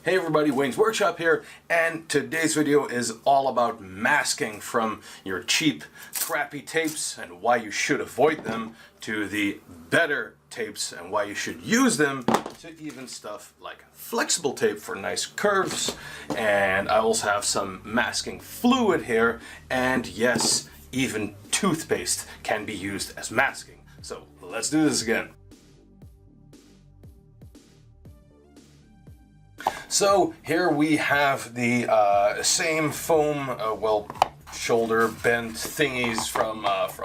Hey everybody, Wayne's Workshop here, and today's video is all about masking, from your cheap, crappy tapes and why you should avoid them, to the better tapes and why you should use them, to even stuff like flexible tape for nice curves. And I also have some masking fluid here, and yes, even toothpaste can be used as masking. So let's do this again. So here we have the same foam, shoulder bent thingies from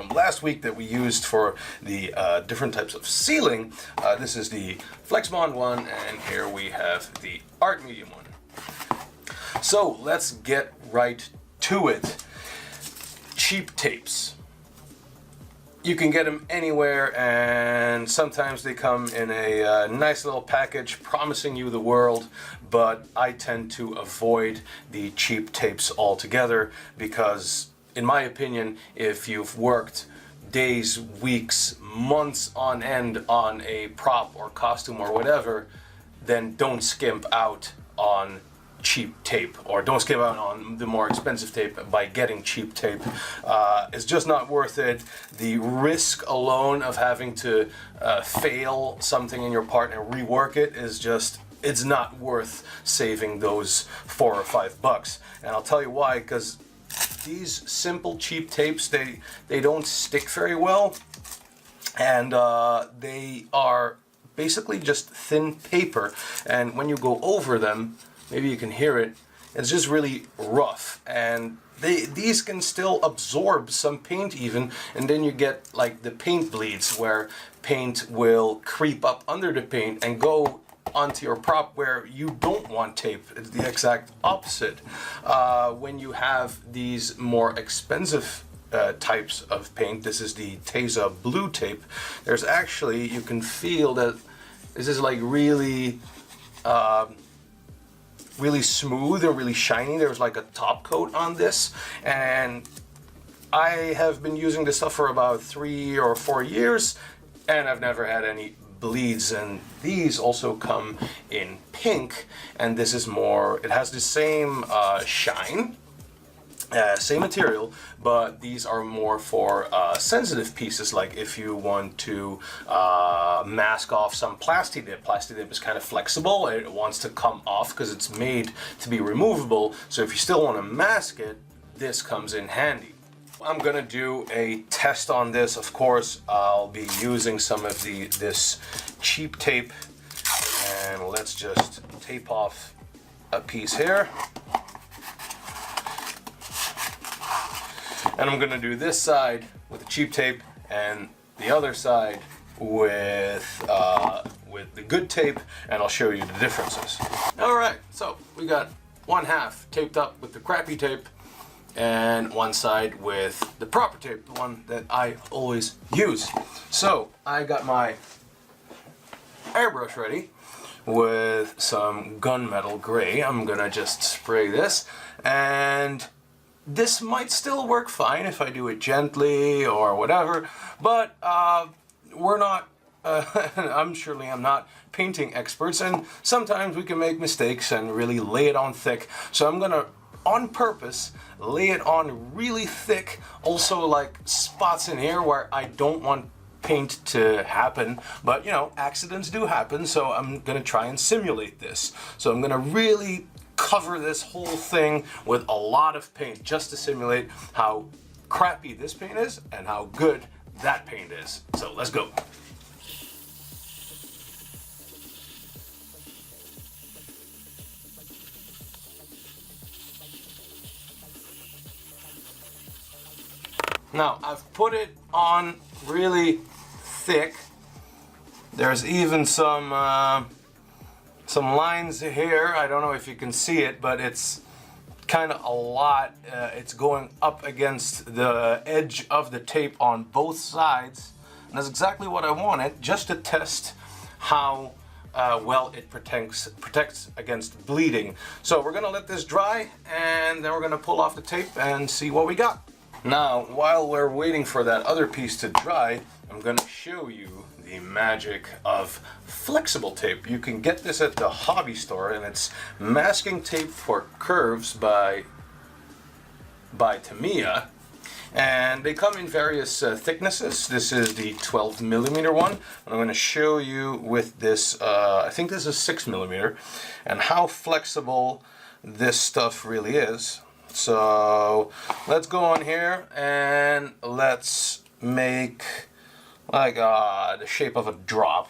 last week that we used for the different types of sealing. This is the Flexbond one, and here we have the Art Medium one. So let's get right to it. Cheap tapes. You can get them anywhere, and sometimes they come in a nice little package promising you the world, but I tend to avoid the cheap tapes altogether because, in my opinion, if you've worked days, weeks, months on end on a prop or costume or whatever, then don't skimp out on cheap tape, or don't skip out on the more expensive tape by getting cheap tape. It's just not worth it. The risk alone of having to fail something in your part and rework it is just, it's not worth saving those $4 or $5. And I'll tell you why, because these simple cheap tapes, they don't stick very well, and they are basically just thin paper, and when you go over them, maybe you can hear it, it's just really rough, and these can still absorb some paint even, and then you get like the paint bleeds, where paint will creep up under the paint and go onto your prop where you don't want tape. It's the exact opposite. When you have these more expensive types of paint, this is the Tesa blue tape, there's actually, you can feel that this is like really smooth and really shiny. There's like a top coat on this, and I have been using this stuff for about 3 or 4 years, and I've never had any bleeds. And these also come in pink, and this is more, it has the same shine, same material, but these are more for sensitive pieces, like if you want to mask off some plasti dip. Plasti dip is kind of flexible, it wants to come off because it's made to be removable, so if you still want to mask it, this comes in handy. I'm gonna do a test on this. Of course, I'll be using some of this cheap tape, and let's just tape off a piece here. And I'm gonna do this side with the cheap tape and the other side with the good tape, and I'll show you the differences. All right, so we got one half taped up with the crappy tape, and one side with the proper tape, the one that I always use. So I got my airbrush ready with some gunmetal gray. I'm gonna just spray this, and this might still work fine if I do it gently or whatever, but we're not, I'm not painting experts, and sometimes we can make mistakes and really lay it on thick. So I'm gonna, on purpose, lay it on really thick, also like spots in here where I don't want paint to happen, but you know, accidents do happen, so I'm gonna try and simulate this. So I'm gonna really cover this whole thing with a lot of paint just to simulate how crappy this paint is and how good that paint is. So let's go. Now I've put it on really thick. There's even some lines here. I don't know if you can see it, but it's kind of a lot. It's going up against the edge of the tape on both sides, and that's exactly what I wanted, just to test how well it protects against bleeding. So we're gonna let this dry, and then we're gonna pull off the tape and see what we got. Now, while we're waiting for that other piece to dry, I'm gonna show you the the magic of flexible tape. You can get this at the hobby store, and it's masking tape for curves by Tamiya. And they come in various thicknesses. This is the 12 millimeter one. And I'm going to show you with this, I think this is 6 millimeter, and how flexible this stuff really is. So let's go on here and let's make like the shape of a drop.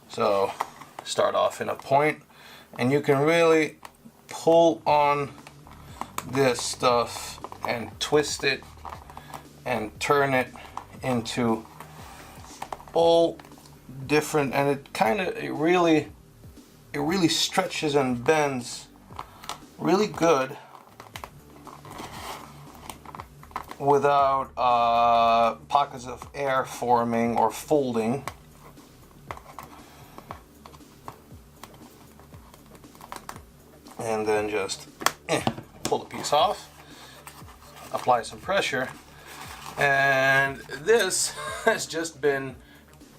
So start off in a point, and you can really pull on this stuff and twist it and turn it into all different, and it really stretches and bends really good without pockets of air forming or folding. And then just pull the piece off, apply some pressure, and this has just been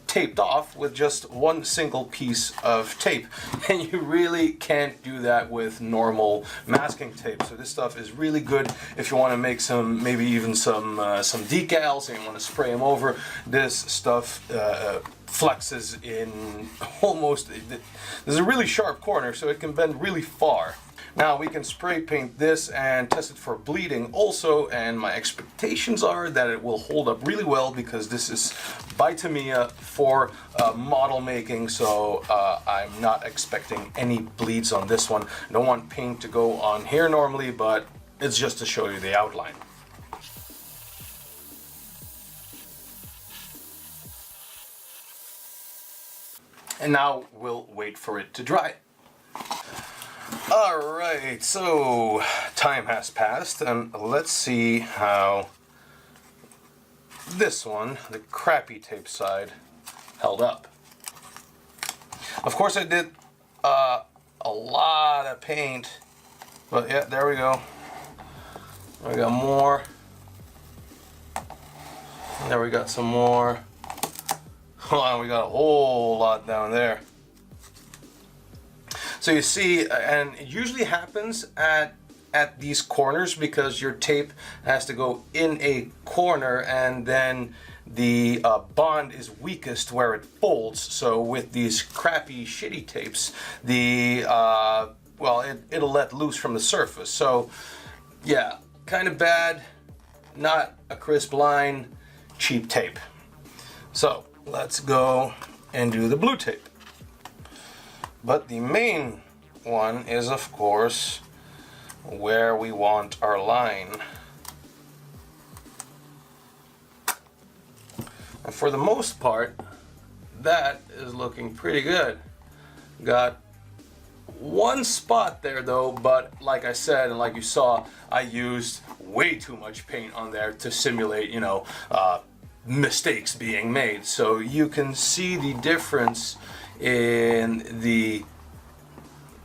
taped off with just one single piece of tape, and you really can't do that with normal masking tape. So this stuff is really good if you want to make maybe even some decals and you want to spray them over. This stuff flexes in almost, there's a really sharp corner, so it can bend really far. Now we can spray paint this and test it for bleeding also, and my expectations are that it will hold up really well because this is by Tamiya for model making, so I'm not expecting any bleeds on this one. I don't want paint to go on here normally, but it's just to show you the outline. And now we'll wait for it to dry. Alright, so time has passed, and let's see how this one, the crappy tape side, held up. Of course I did a lot of paint, but yeah, there we go. We got more. There we got some more. Oh, we got a whole lot down there. So you see, and it usually happens at these corners because your tape has to go in a corner, and then the bond is weakest where it folds. So with these crappy, shitty tapes, it'll let loose from the surface. So yeah, kind of bad, not a crisp line, cheap tape. So let's go and do the blue tape. But the main one is, of course, where we want our line. And for the most part, that is looking pretty good. Got one spot there though, but like I said, and like you saw, I used way too much paint on there to simulate, mistakes being made. So you can see the difference in the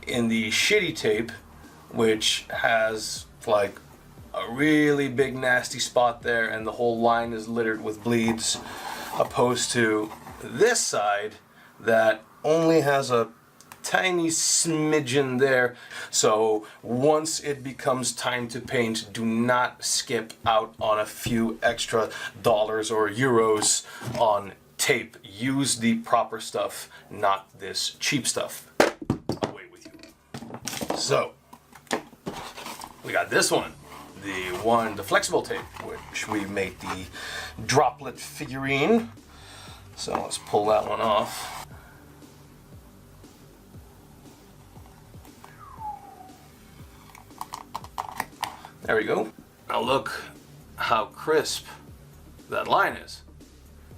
shitty tape, which has like a really big nasty spot there and the whole line is littered with bleeds, opposed to this side that only has a tiny smidgen there. So once it becomes time to paint, do not skip out on a few extra dollars or euros on tape. Use the proper stuff, not this cheap stuff. Away with you. So we got this one, the flexible tape, which we made the droplet figurine. So let's pull that one off. There we go. Now look how crisp that line is.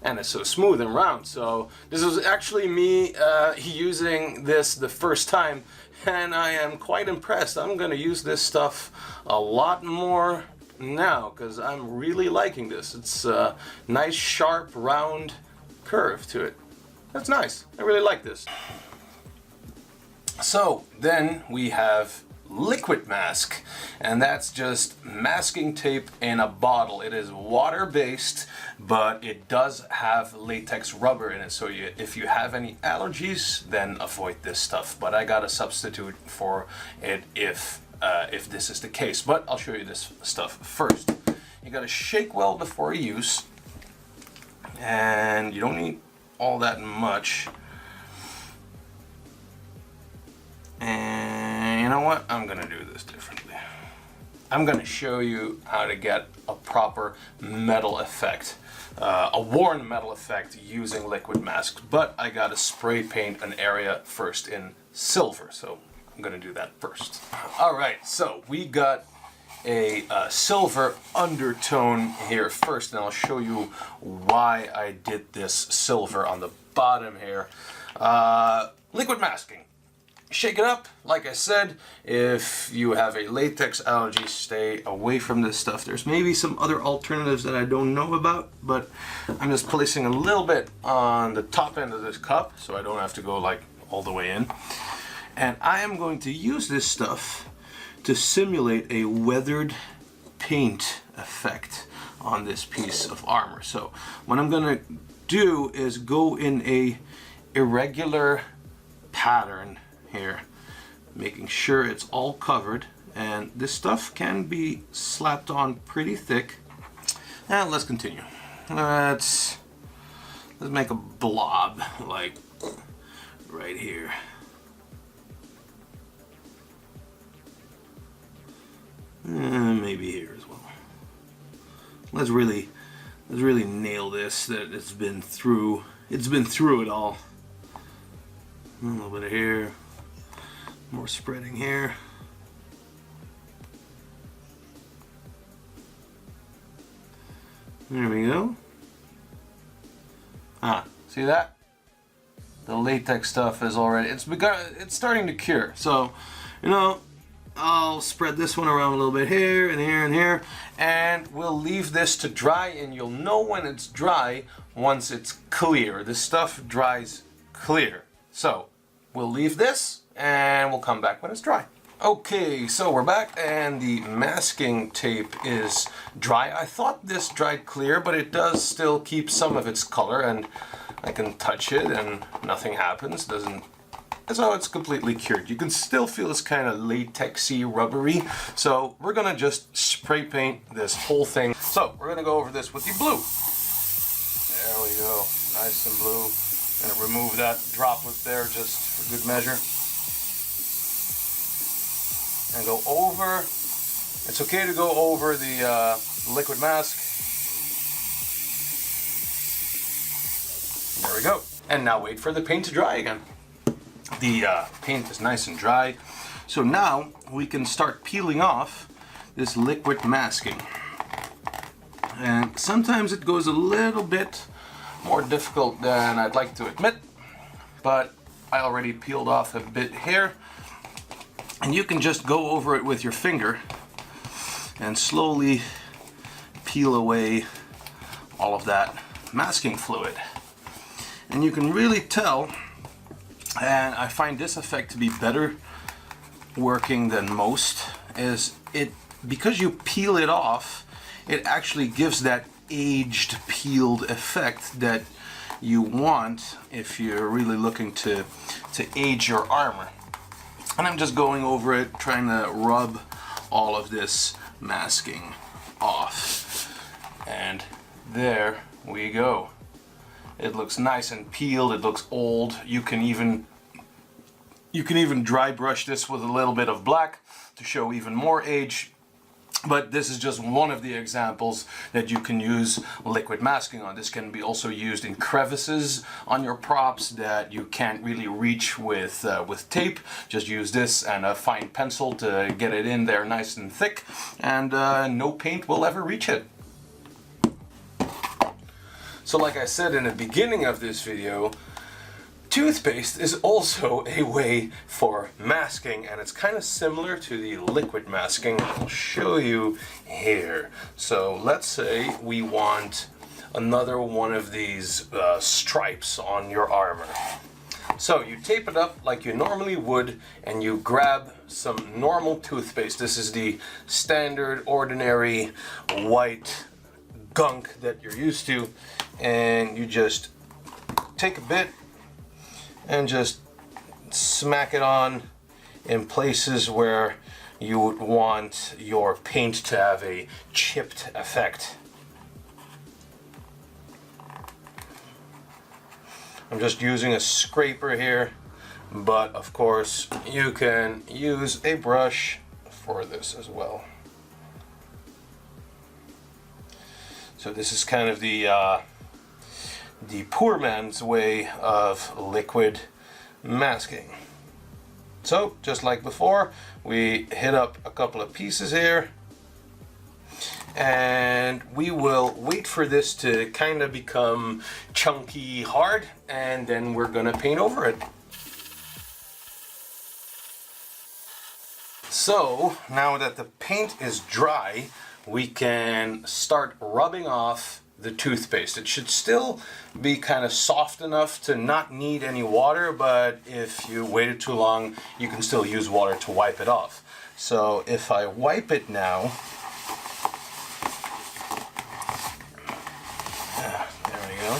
And it's so smooth and round. So this was actually me using this the first time, and I am quite impressed. I'm gonna use this stuff a lot more now because I'm really liking this. It's a nice, sharp, round curve to it. That's nice. I really like this. So then we have liquid mask, and that's just masking tape in a bottle. It is water-based, but it does have latex rubber in it, so if you have any allergies, then avoid this stuff. But I got a substitute for it if this is the case. But I'll show you this stuff first. You gotta shake well before use, and you don't need all that much. And you know what? I'm gonna do this differently. I'm gonna show you how to get a proper metal effect, a worn metal effect using liquid masks. But I gotta spray paint an area first in silver, so I'm gonna do that first. All right, so we got a silver undertone here first, and I'll show you why I did this silver on the bottom here. Liquid masking. Shake it up. Like I said, if you have a latex allergy, stay away from this stuff. There's maybe some other alternatives that I don't know about, but I'm just placing a little bit on the top end of this cup so I don't have to go like all the way in. And I am going to use this stuff to simulate a weathered paint effect on this piece of armor. So what I'm gonna do is go in a irregular pattern here, making sure it's all covered, and this stuff can be slapped on pretty thick. And let's continue. Let's make a blob like right here. Maybe here as well. Let's really nail this. That it's been through it all. A little bit of here, more spreading here. There we go. See that? The latex stuff is already, it's starting to cure. So, you know, I'll spread this one around a little bit here and here and here, and we'll leave this to dry, and you'll know when it's dry once it's clear. This stuff dries clear. So we'll leave this and we'll come back when it's dry. Okay, so we're back and the masking tape is dry. I thought this dried clear, but it does still keep some of its color, and I can touch it and nothing happens. So it's completely cured. You can still feel it's kind of latexy, rubbery. So we're gonna just spray paint this whole thing. So we're gonna go over this with the blue. There we go, nice and blue. Gonna remove that droplet there just for good measure. And go over, it's okay to go over the liquid mask. There we go. And now wait for the paint to dry again. The paint is nice and dry. So now we can start peeling off this liquid masking. And sometimes it goes a little bit more difficult than I'd like to admit, but I already peeled off a bit here. And you can just go over it with your finger and slowly peel away all of that masking fluid. And you can really tell, and I find this effect to be better working than most, is it, because you peel it off, it actually gives that aged peeled effect that you want if you're really looking to age your armor. And I'm just going over it, trying to rub all of this masking off. And there we go. It looks nice and peeled, it looks old. You can even dry brush this with a little bit of black to show even more age. But this is just one of the examples that you can use liquid masking on. This can be also used in crevices on your props that you can't really reach with tape. Just use this and a fine pencil to get it in there nice and thick, and no paint will ever reach it. So like I said in the beginning of this video, toothpaste is also a way for masking, and it's kind of similar to the liquid masking. I'll show you here. So let's say we want another one of these stripes on your armor. So you tape it up like you normally would, and you grab some normal toothpaste. This is the standard, ordinary, white gunk that you're used to, and you just take a bit and just smack it on in places where you would want your paint to have a chipped effect. I'm just using a scraper here, but of course you can use a brush for this as well. So this is kind of the poor man's way of liquid masking. So just like before, we hit up a couple of pieces here, and we will wait for this to kind of become chunky hard, and then we're gonna paint over it. So now that the paint is dry, we can start rubbing off the toothpaste. It should still be kind of soft enough to not need any water, but if you waited too long, you can still use water to wipe it off. So if I wipe it now, there we go.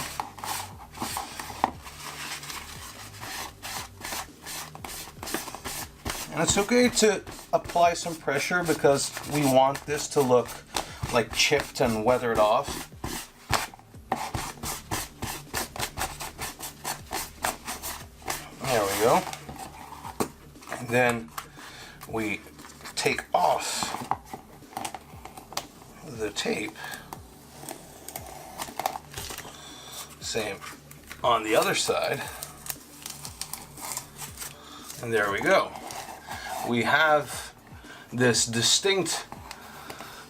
And it's okay to apply some pressure because we want this to look like chipped and weathered off. There we go. And then we take off the tape. Same on the other side. And there we go. We have this distinct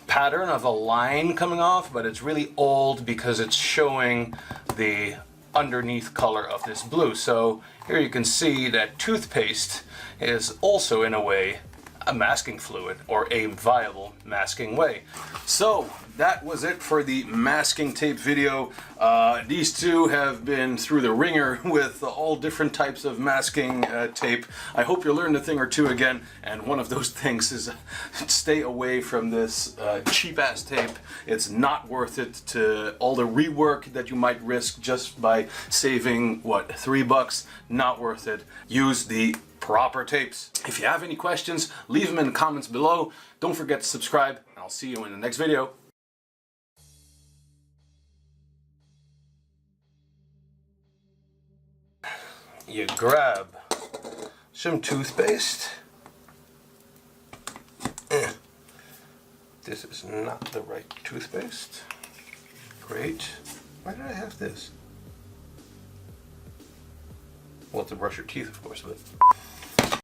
pattern of a line coming off, but it's really old because it's showing the underneath color of this blue. So here you can see that toothpaste is also in a way a masking fluid, or a viable masking way. So that was it for the masking tape video. These two have been through the ringer with all different types of masking tape. I hope you learned a thing or two again, and one of those things is stay away from this cheap ass tape. It's not worth it to all the rework that you might risk just by saving, what, $3? Not worth it. Use the proper tapes. If you have any questions, leave them in the comments below. Don't forget to subscribe, and I'll see you in the next video. You grab some toothpaste. This is not the right toothpaste. Great. Why did I have this? Well, to brush your teeth, of course, but